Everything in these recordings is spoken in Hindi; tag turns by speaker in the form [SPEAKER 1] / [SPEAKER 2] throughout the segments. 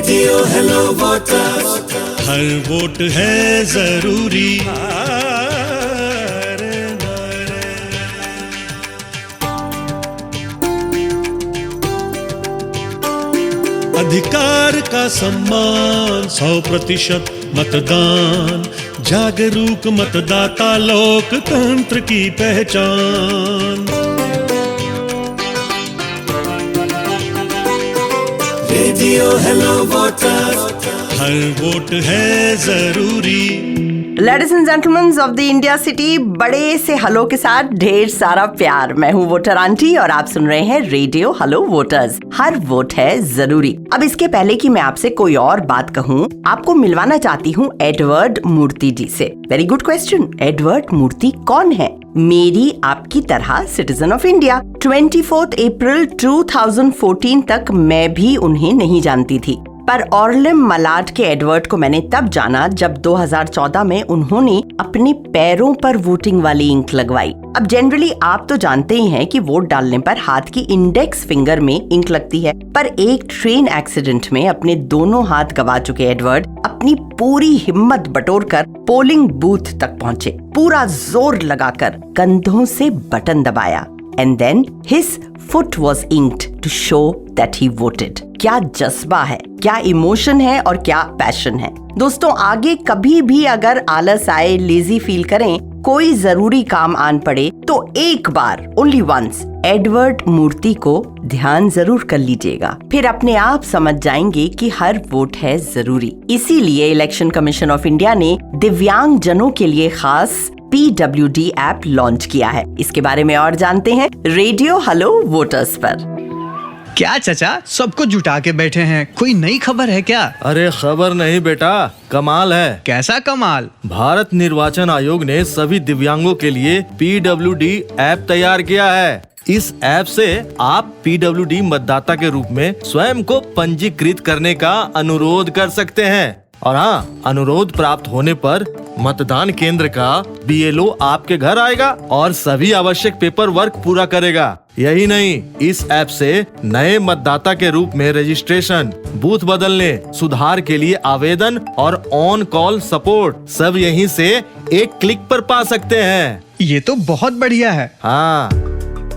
[SPEAKER 1] रेडियो हेलो वोटर्स,
[SPEAKER 2] हर वोट है जरूरी। अधिकार का सम्मान, 100% मतदान, जागरूक मतदाता लोकतंत्र की पहचान।
[SPEAKER 1] रेडियो हेलो वोटर्स,
[SPEAKER 2] हर वोट है जरूरी।
[SPEAKER 3] Ladies and gentleman of the India city, बड़े से हलो के साथ ढेर सारा प्यार। मैं हूँ वोटर आंटी और आप सुन रहे हैं रेडियो हेलो वोटर्स, हर वोट है जरूरी। अब इसके पहले कि मैं आपसे कोई और बात कहूँ, आपको मिलवाना चाहती हूँ एडवर्ड मूर्ति जी से। Very good question. एडवर्ड मूर्ति कौन है? मेरी आपकी तरह सिटीजन ऑफ इंडिया। 24 अप्रैल 2014 तक मैं भी उन्हें नहीं जानती थी, पर ऑर्लिम मलाड के एडवर्ड को मैंने तब जाना जब 2014 में उन्होंने अपने पैरों पर वोटिंग वाली इंक लगवाई। अब जनरली आप तो जानते ही हैं कि वोट डालने पर हाथ की इंडेक्स फिंगर में इंक लगती है, पर एक ट्रेन एक्सीडेंट में अपने दोनों हाथ गवा चुके एडवर्ड अपनी पूरी हिम्मत बटोरकर पोलिंग बूथ तक पहुंचे। पूरा जोर लगाकर कंधों से बटन दबाया and then his foot was inked to show that he voted। क्या जज्बा है, क्या इमोशन है और क्या पैशन है। दोस्तों, आगे कभी भी अगर आलस आए, लेजी फील करें, कोई जरूरी काम आन पड़े, तो एक बार ओनली वंस एडवर्ड मूर्ति को ध्यान जरूर कर लीजिएगा। फिर अपने आप समझ जाएंगे कि हर वोट है जरूरी। इसीलिए इलेक्शन कमीशन ऑफ इंडिया ने दिव्यांग जनों के लिए खास PWD ऐप लॉन्च किया है। इसके बारे में और जानते हैं रेडियो हेलो वोटर्स पर।
[SPEAKER 4] क्या चाचा, सबको जुटा के बैठे हैं, कोई नई खबर है क्या?
[SPEAKER 5] अरे खबर नहीं बेटा, कमाल है।
[SPEAKER 4] कैसा कमाल?
[SPEAKER 5] भारत निर्वाचन आयोग ने सभी दिव्यांगों के लिए PWD ऐप तैयार किया है। इस ऐप से आप PWD मतदाता के रूप में स्वयं को पंजीकृत करने का अनुरोध कर सकते हैं। और हाँ, अनुरोध प्राप्त होने पर मतदान केंद्र का BLO आपके घर आएगा और सभी आवश्यक पेपर वर्क पूरा करेगा। यही नहीं, इस ऐप से नए मतदाता के रूप में रजिस्ट्रेशन, बूथ बदलने, सुधार के लिए आवेदन और ऑन कॉल सपोर्ट सब यहीं से एक क्लिक पर पा सकते हैं।
[SPEAKER 4] ये तो बहुत बढ़िया है।
[SPEAKER 5] हाँ,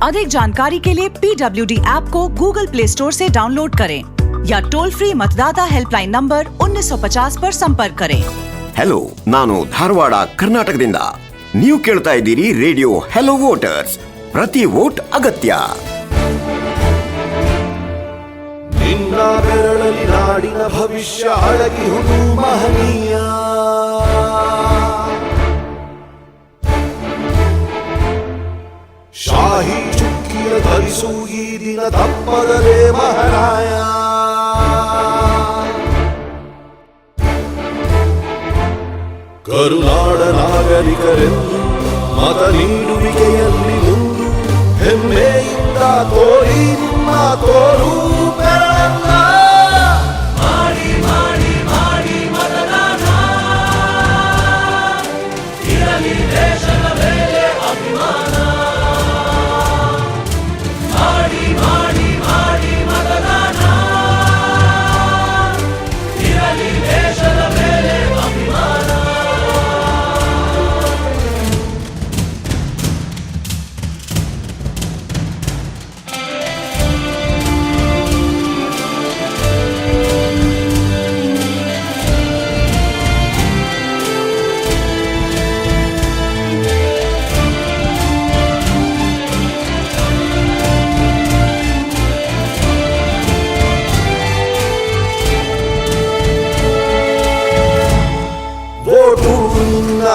[SPEAKER 6] अधिक जानकारी के लिए PWD ऐप को गूगल प्ले स्टोर से डाउनलोड करें या टोल फ्री मतदाता हेल्पलाइन नंबर 1950 पर संपर्क करें।
[SPEAKER 7] हेलो, ನಾನು ಧಾರವಾಡ ಕರ್ನಾಟಕದಿಂದ ನೀವು ಕೇಳ್ತಾ ಇದ್ದೀರಿ ರೇಡಿಯೋ ಹೆಲೋ ವೋಟರ್ಸ್, ಪ್ರತಿ ವೋಟ್ ಅಗತ್ಯ।
[SPEAKER 1] ನಿನ್ನ ಬೆರಳಲ್ಲಿ ನಾಡಿನ ಭವಿಷ್ಯ ಅಡಗಿ ಹುದು ಮಹನೀಯ। ಶಾಹಿ ಚುಕ್ಕಿಯ ಧರಿಸು ಈ ದಿನ ತಪ್ಪದಲೇ ಮಹಾರಾಯ। ಕರುನಾಡ ನಾಗರಿಕರೆಂದು ಮತ ನೀಡುವಿಕೆಯಲ್ಲಿ ಮುಂದು ಹೆಮ್ಮೆಯಿಂದ ತೋರಿ ನಿಮ್ಮ ತೋರು ಬೆರಳನ್ನ ಮಾಡಿ ಮಾಡಿ ಮಾಡಿ ಮತದಾನ, ಇರಲಿ ದೇಶದ ಮೇಲೆ ಅಭಿಮಾನ। ಮಾಡಿ ಮಾಡಿ ಮಾಡಿ ಮತದಾನ, ಇರಲಿ ದೇಶದ ಮೇಲೆ ಅಭಿಮಾನ।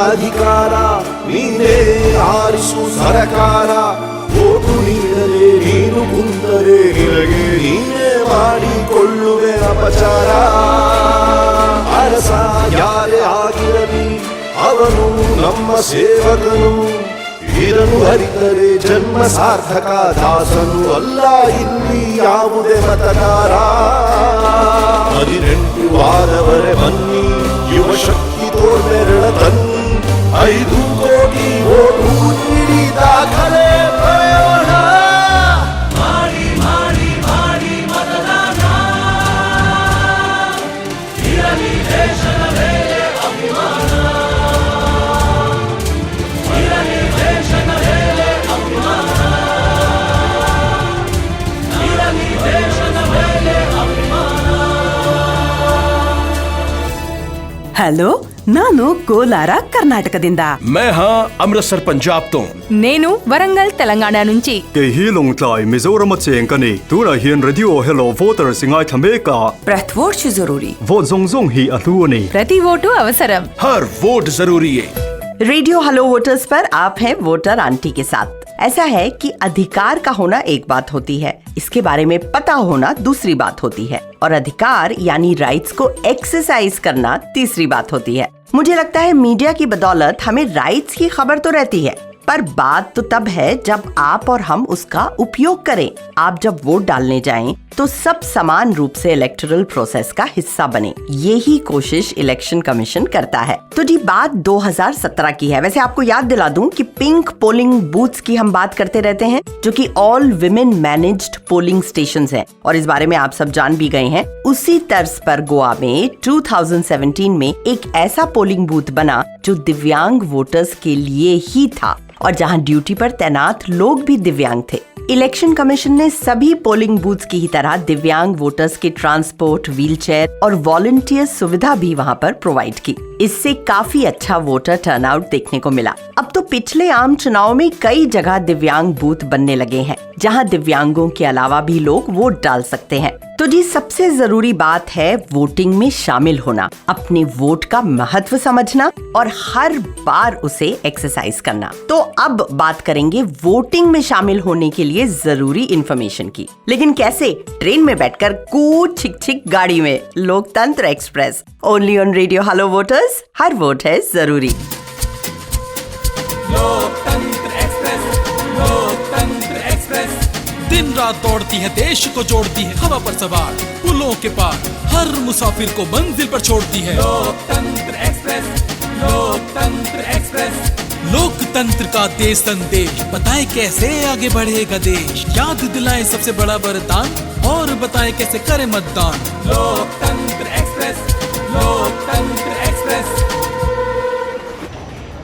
[SPEAKER 1] ಅಧಿಕಾರ ನೀನೇ ಆರಿಸು ಸರಕಾರ, ಓಟು ನೀಡದೆ ನೀನು ಕುಂತರೆ ನಿನಗೆ ನೀನೇ ಮಾಡಿಕೊಳ್ಳುವೆ ಅಪಚಾರ। ಅರಸ ಯಾರೇ ಆಗಿರಲಿ ಅವನು ನಮ್ಮ ಸೇವಕನು, ಇದನ್ನು ಅರಿತರೆ ಜನ್ಮ ಸಾರ್ಥಕ, ದಾಸನು ಅಲ್ಲ ಇಲ್ಲಿ ಯಾವುದೇ ಮತದಾರ। 18 ಆದವರೆ ಬನ್ನಿ, ಯುವ ಶಕ್ತಿ ತೋರ್ಬೆರಳ ತನ್ನಿ, 5 ಕೋಟಿ ಓಟು ನೀಡಿ ದಾಖಲೆ ಬರೆಯೋಣ। ಮಾಡಿ ಮಾಡಿ ಮಾಡಿ ಮತದಾನ,
[SPEAKER 8] ಹಲೋ, ನಾನು ಕೋಲಾರ ಕರ್ನಾಟಕದಿಂದ.
[SPEAKER 1] मैं हाँ अमृतसर पंजाब तो
[SPEAKER 9] నేను వరంగల్ తెలంగాణ నుంచి.
[SPEAKER 10] मिजोरम तूरा हियन रेडियो हेलो वोटर सिंगाई थमेका
[SPEAKER 8] प्रति वोट जरूरी.
[SPEAKER 10] वो जोंग ही अतुनी
[SPEAKER 9] ప్రతి ఓటు అవసరం.
[SPEAKER 1] हर वोट जरूरी है.
[SPEAKER 3] रेडियो हेलो वोटर्स पर आप हैं वोटर आंटी के साथ। ऐसा है कि अधिकार का होना एक बात होती है, इसके बारे में पता होना दूसरी बात होती है, और अधिकार यानी राइट्स को एक्सरसाइज करना तीसरी बात होती है। मुझे लगता है मीडिया की बदौलत हमें राइट्स की खबर तो रहती है, पर बात तो तब है जब आप और हम उसका उपयोग करें। आप जब वोट डालने जाएं तो सब समान रूप से इलेक्टोरल प्रोसेस का हिस्सा बने, यही कोशिश इलेक्शन कमीशन करता है। तो जी बात 2017 की है। वैसे आपको याद दिला दूं कि पिंक पोलिंग बूथ्स की हम बात करते रहते हैं, जो कि all women managed polling stations हैं, और इस बारे में आप सब जान भी गए हैं। उसी तर्ज पर गोवा में 2017 में एक ऐसा पोलिंग बूथ बना जो दिव्यांग वोटर्स के लिए ही था, और जहां ड्यूटी पर तैनात लोग भी दिव्यांग थे। इलेक्शन कमीशन ने सभी पोलिंग बूथ्स की ही तरह दिव्यांग वोटर्स के ट्रांसपोर्ट, व्हीलचेयर और वॉलंटियर सुविधा भी वहां पर प्रोवाइड की। इससे काफी अच्छा वोटर टर्नआउट देखने को मिला। अब तो पिछले आम चुनाव में कई जगह दिव्यांग बूथ बनने लगे हैं, जहां दिव्यांगों के अलावा भी लोग वोट डाल सकते हैं। तो जी सबसे जरूरी बात है वोटिंग में शामिल होना, अपने वोट का महत्व समझना और हर बार उसे एक्सरसाइज करना। तो अब बात करेंगे वोटिंग में शामिल होने के लिए जरूरी इंफॉर्मेशन की। लेकिन कैसे? ट्रेन में बैठकर कूद छिक छिक गाड़ी में। लोकतंत्र express, only on radio hello voters, her vote है जरूरी।
[SPEAKER 11] लोकतंत्र एक्सप्रेस, लोकतंत्र एक्सप्रेस दिन रात दौड़ती है, देश को जोड़ती है, हवा पर सवार पुलों के पार हर मुसाफिर को मंजिल पर छोड़ती है। लोकतंत्र एक्सप्रेस, लोकतंत्र एक्सप्रेस। लोकतंत्र का देश संदेश बताए कैसे आगे बढ़ेगा देश, याद दिलाए सबसे बड़ा वरदान और बताए कैसे करे मतदान। लोकतंत्र एक्सप्रेस, लोकतंत्र एक्सप्रेस।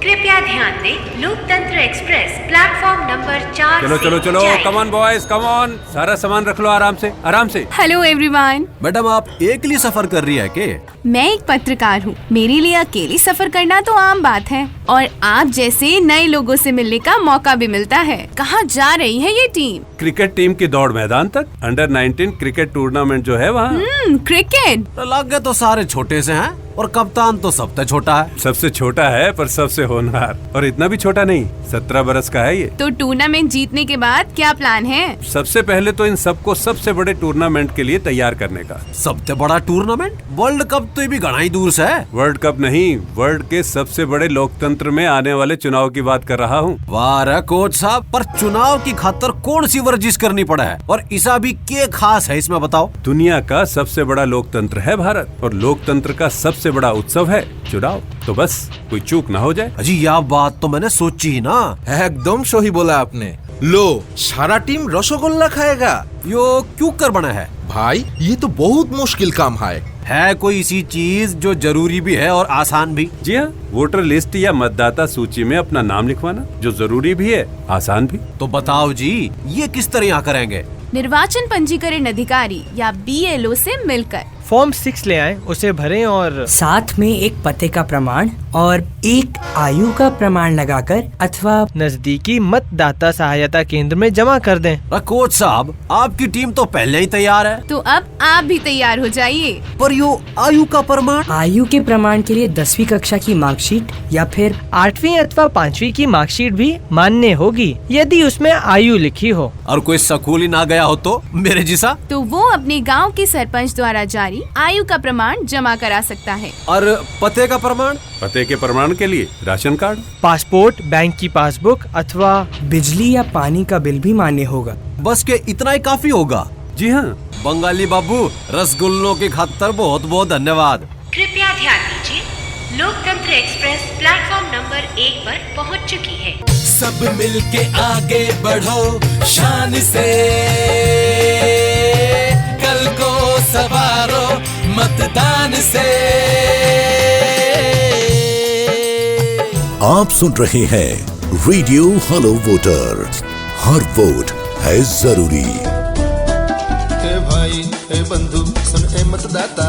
[SPEAKER 12] कृपया ध्यान दें, लोकतंत्र एक्सप्रेस प्लेटफॉर्म नंबर 4
[SPEAKER 13] चलो चलो चलो, come on boys, come on. सारा सामान रख लो आराम से, आराम से।
[SPEAKER 9] Hello everyone.
[SPEAKER 5] मैडम आप अकेली सफर कर रही है के?
[SPEAKER 9] मैं एक पत्रकार हूँ, मेरे लिए अकेली सफर करना तो आम बात है, और आप जैसे नए लोगों से मिलने का मौका भी मिलता है। कहाँ जा रही है ये टीम?
[SPEAKER 13] क्रिकेट टीम की दौड़ मैदान तक, अंडर 19 क्रिकेट टूर्नामेंट जो है वहाँ।
[SPEAKER 9] क्रिकेट
[SPEAKER 5] लगे तो सारे छोटे से हैं, और कप्तान तो सबसे छोटा है।
[SPEAKER 13] सबसे छोटा है पर सबसे होनहार, और इतना भी छोटा नहीं, 17 बरस का है ये।
[SPEAKER 9] तो टूर्नामेंट जीतने के बाद क्या प्लान है?
[SPEAKER 13] सबसे पहले तो इन सबको सबसे बड़े टूर्नामेंट के लिए तैयार करने का।
[SPEAKER 5] सबसे बड़ा टूर्नामेंट? वर्ल्ड कप तो ये भी घना ही दूर से है।
[SPEAKER 13] वर्ल्ड कप नहीं, वर्ल्ड के सबसे बड़े लोकतंत्र में आने वाले चुनाव की बात कर रहा हूँ।
[SPEAKER 5] वाह कोच साहब, पर चुनाव की खातर कौन सी वर्जिश करनी पड़ा है, और ऐसा भी क्या खास है इसमें बताओ।
[SPEAKER 13] दुनिया का सबसे बड़ा लोकतंत्र है भारत, और लोकतंत्र का सबसे बड़ा उत्सव है चुनाव, तो बस कोई चूक ना हो जाए।
[SPEAKER 5] अजी यह बात तो मैंने सोची ही ना।
[SPEAKER 14] एकदम सही बोला आपने। लो, सारा टीम रसगुल्ला खाएगा।
[SPEAKER 5] यो क्यों कर बना है
[SPEAKER 14] भाई? ये तो बहुत मुश्किल काम है
[SPEAKER 5] कोई इसी चीज जो जरूरी भी है और आसान भी?
[SPEAKER 13] जी हाँ, वोटर लिस्ट या मतदाता सूची में अपना नाम लिखवाना, जो जरूरी भी है आसान भी।
[SPEAKER 5] तो बताओ जी, ये किस तरह करेंगे?
[SPEAKER 9] निर्वाचन पंजीकरण अधिकारी या BLO से मिलकर
[SPEAKER 4] फॉर्म 6 ले आए, उसे भरें और
[SPEAKER 8] साथ में एक पते का प्रमाण और एक आयु का प्रमाण लगाकर अथवा
[SPEAKER 4] नजदीकी मतदाता सहायता केंद्र में जमा कर दें।
[SPEAKER 5] कोच साहब, आपकी टीम तो पहले ही तैयार है।
[SPEAKER 9] तो अब आप भी तैयार हो जाइए।
[SPEAKER 5] पर यो आयु का प्रमाण?
[SPEAKER 8] आयु के प्रमाण के लिए 10वीं कक्षा की मार्कशीट या फिर
[SPEAKER 4] 8वीं अथवा 5वीं की मार्कशीट भी मान्य होगी, यदि उसमें आयु लिखी हो।
[SPEAKER 5] और कोई स्कूल ही ना गया हो तो मेरे जैसा?
[SPEAKER 9] तो वो अपने गांव के सरपंच द्वारा जारी आयु का प्रमाण जमा करा सकता है।
[SPEAKER 5] और पते का प्रमाण?
[SPEAKER 13] पते के प्रमाण के लिए राशन कार्ड,
[SPEAKER 4] पासपोर्ट, बैंक की पासबुक अथवा
[SPEAKER 8] बिजली या पानी का बिल भी मान्य होगा।
[SPEAKER 5] बस के इतना ही काफी होगा?
[SPEAKER 13] जी हाँ।
[SPEAKER 5] बंगाली बाबू, रसगुल्लों की खातर बहुत बहुत धन्यवाद।
[SPEAKER 12] कृपया ध्यान दीजिए, लोकतंत्र एक्सप्रेस प्लेटफॉर्म नंबर 1 पर पहुंच चुकी है।
[SPEAKER 11] सब मिलके आगे बढ़ो शान से, कल को सवारो मतदान से।
[SPEAKER 1] आप सुन रहे हैं रेडियो हेलो वोटर, हर वोट है जरूरी।
[SPEAKER 15] भाई बंधु सुन मतदाता,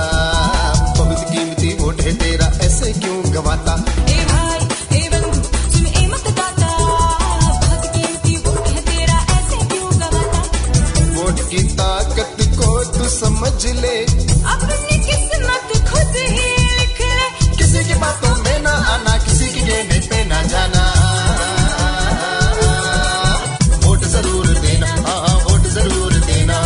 [SPEAKER 15] पवित्र कीमती वोट है तेरा ऐसे क्यों गवाता।
[SPEAKER 16] ए भाई ए बंधु सुन ए मतदाता, बहुत कीमती वोट है तेरा ऐसे क्यों गवाता।
[SPEAKER 15] वोट की ताकत को तू समझ ले,
[SPEAKER 16] अपनी किस्मत खुद ही लिख ले।
[SPEAKER 15] किसी की बातों में ना आना, किसी के कहने पे ना जाना। वोट जरूर देना, हाँ वोट जरूर देना।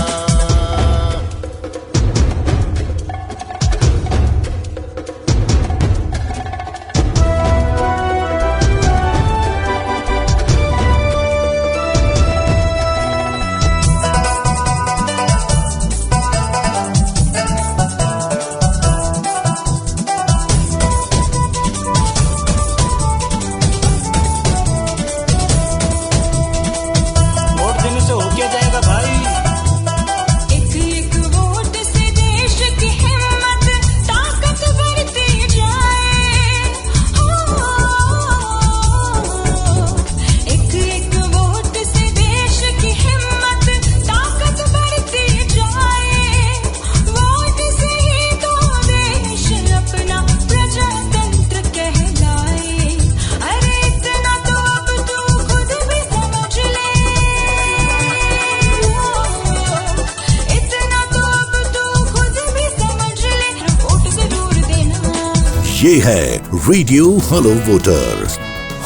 [SPEAKER 1] ये है रेडियो हेलो वोटर्स,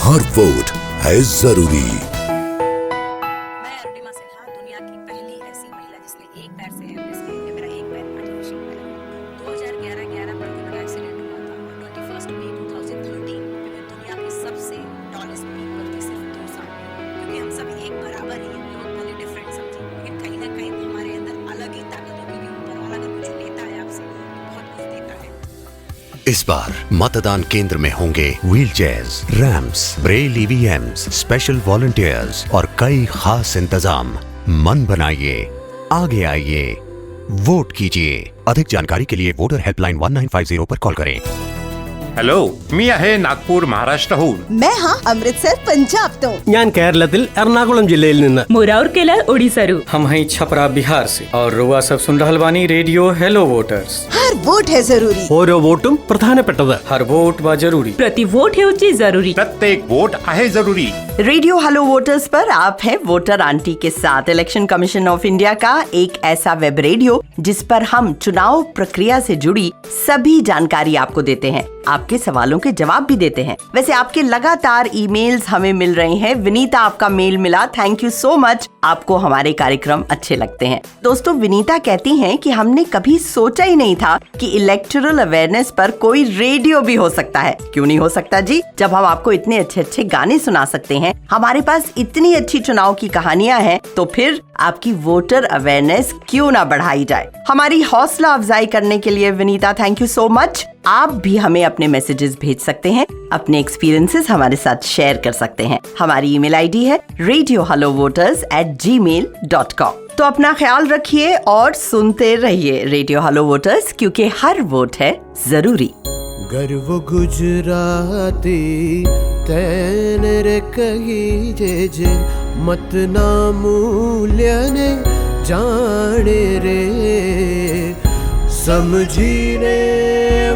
[SPEAKER 1] हर वोट है जरूरी।
[SPEAKER 17] मैं अरुणिमा सिन्हा, दुनिया की पहली ऐसी महिला जिसने एक पैर से एवरेस्ट किया। मेरा एक पैर आर्टिफिशियल पैर है। 2011 पर मेरा एक्सीडेंट हुआ था और 21 मई 2013 में मैं दुनिया के सबसे टॉलेस्ट पीक पर थी, सिर्फ 2 साल में। क्योंकि हम सब एक बराबर ही हैं, लोग भले डिफरेंट समझे, लेकिन कहीं ना कहीं हमारे अंदर अलग ही ताकत होगी कि ऊपर वाला अगर कुछ लेता है आपसे तो बहुत कुछ देता है।
[SPEAKER 18] इस बार मतदान केंद्र में होंगे wheelchairs, ramps, Braille EVMs, special volunteers और कई खास इंतजाम। मन बनाइए, आगे आइए, वोट कीजिए। अधिक जानकारी के लिए वोटर हेल्पलाइन 1950 पर कॉल करें।
[SPEAKER 19] ഹലോ मी आहे नागपूर महाराष्ट्रहून.
[SPEAKER 20] मैं हाँ अमृतसर पंजाब तो.
[SPEAKER 21] ഞാൻ കേരളത്തിൽ എറണാകുളം ജില്ലയിൽ നിന്ന്.
[SPEAKER 20] मुराउरकेला ओडिसारू.
[SPEAKER 21] हम हैं छपरा बिहार से और रुआ सब सुन रहल बानी रेडियो हेलो वोटर्स.
[SPEAKER 20] हर वोट है जरूरी.
[SPEAKER 21] ഓരോ വോട്ടും പ്രധാനപ്പെട്ടത്. हर वोट बा जरूरी.
[SPEAKER 20] प्रति वोट है जरूरी.
[SPEAKER 19] प्रत्येक वोट आहे जरूरी.
[SPEAKER 3] रेडियो हेलो वोटर्स पर आप हैं वोटर आंटी के साथ। इलेक्शन कमीशन ऑफ इंडिया का एक ऐसा वेब रेडियो जिस पर हम चुनाव प्रक्रिया से जुड़ी सभी जानकारी आपको देते हैं, आपके सवालों के जवाब भी देते हैं। वैसे आपके लगातार ईमेल्स हमें मिल रहे हैं। विनीता, आपका मेल मिला, थैंक यू सो मच। आपको हमारे कार्यक्रम अच्छे लगते हैं। दोस्तों, विनीता कहती हैं कि हमने कभी सोचा ही नहीं था कि इलेक्टोरल अवेयरनेस पर कोई रेडियो भी हो सकता है। क्यों नहीं हो सकता जी, जब हम आपको इतने अच्छे अच्छे गाने सुना सकते हैं, हमारे पास इतनी अच्छी चुनाव की कहानियां हैं, तो फिर आपकी वोटर अवेयरनेस क्यों ना बढ़ाई जाए। हमारी हौसला अफजाई करने के लिए Vinita, thank you so much. आप भी हमें अपने मैसेजेस भेज सकते हैं, अपने एक्सपीरियंसेस हमारे साथ शेयर कर सकते हैं। हमारी ईमेल आईडी है radiohellovoters@gmail.com। तो अपना ख्याल रखिए और सुनते रहिए रेडियो हेलो वोटर्स, क्योंकि हर वोट है जरूरी।
[SPEAKER 22] गर्व गुजराती तैन रे कही जे जे मत ना मूल्य ने जाने रे समझी ने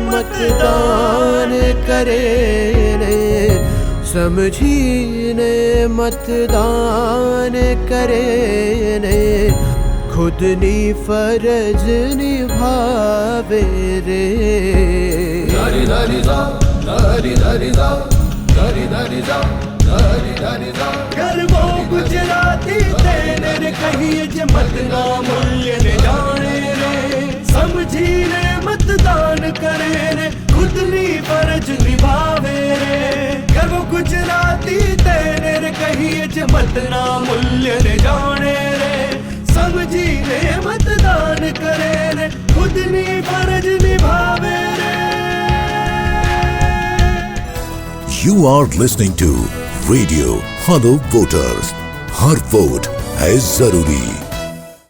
[SPEAKER 22] मतदान करे ने समझी ने मतदान करे ने खुद नी फर्ज निभावे रे। दारी दारी दा दारी दारी दा दारी दारी दा दारी दारी दा गर्वो गुजराती तेने रे कहिए जे मतना मूल्य ने जाने रे समझी रे मतदान करे रे खुद नी फर्ज निभावे रे। गर्वो गुजराती तेने रे कहिए जे मतना मूल्य ने जाने रे समझी रे मतदान करे रे खुद नी फर्ज निभावे रे।
[SPEAKER 1] You are listening to Radio Hello Voters, her vote है जरूरी।